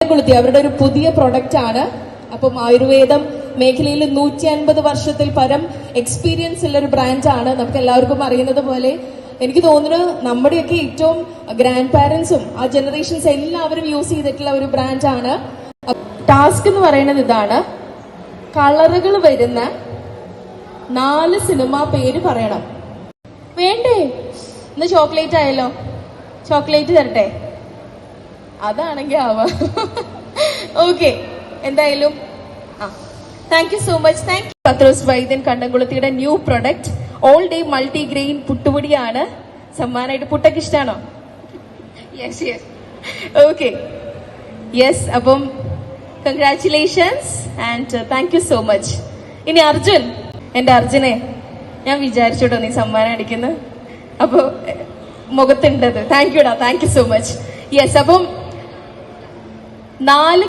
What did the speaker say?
കൊളുത്തി അവരുടെ ഒരു പുതിയ പ്രൊഡക്റ്റ് ആണ്. അപ്പം ആയുർവേദം മേഖലയിൽ 150 വർഷത്തിൽ പരം എക്സ്പീരിയൻസ് ഉള്ള ഒരു ബ്രാൻഡാണ്. നമുക്ക് എല്ലാവർക്കും അറിയുന്നത് പോലെ എനിക്ക് തോന്നുന്നു നമ്മുടെയൊക്കെ ഏറ്റവും ഗ്രാൻഡ് പാരന്റ്സും ആ ജനറേഷൻസ് എല്ലാവരും യൂസ് ചെയ്തിട്ടുള്ള ഒരു ബ്രാൻഡാണ്. ടാസ്ക് എന്ന് പറയുന്നത് ഇതാണ്, കളറുകൾ വരുന്ന 4 സിനിമ പേര് പറയണം. വേണ്ടേ? ഇന്ന് ചോക്ലേറ്റ് ആയല്ലോ, ചോക്ലേറ്റ് തരട്ടെ? അതാണെങ്കിൽ ആവാം. ഓക്കെ, എന്തായാലും thank you so much. Thank you. Pathros വൈദ്യൻ കണ്ടംകുളത്തിയുടെ new product all day multigrain പുട്ടുപൊടിയാണ് സമ്മാനമായിട്ട്. പുട്ടൊക്കെ ഇഷ്ടമാണോ? Yes yes. Okay, yes. അപ്പം congratulations and thank you so much. ഇനി അർജുൻ, എന്റെ അർജുനെ ഞാൻ വിചാരിച്ചോട്ടോ നീ സമ്മാനം അടിക്കുന്നു, അപ്പൊ മുഖത്തുണ്ടത്. താങ്ക് യുടാ, thank you so much. Yes. അപ്പം 4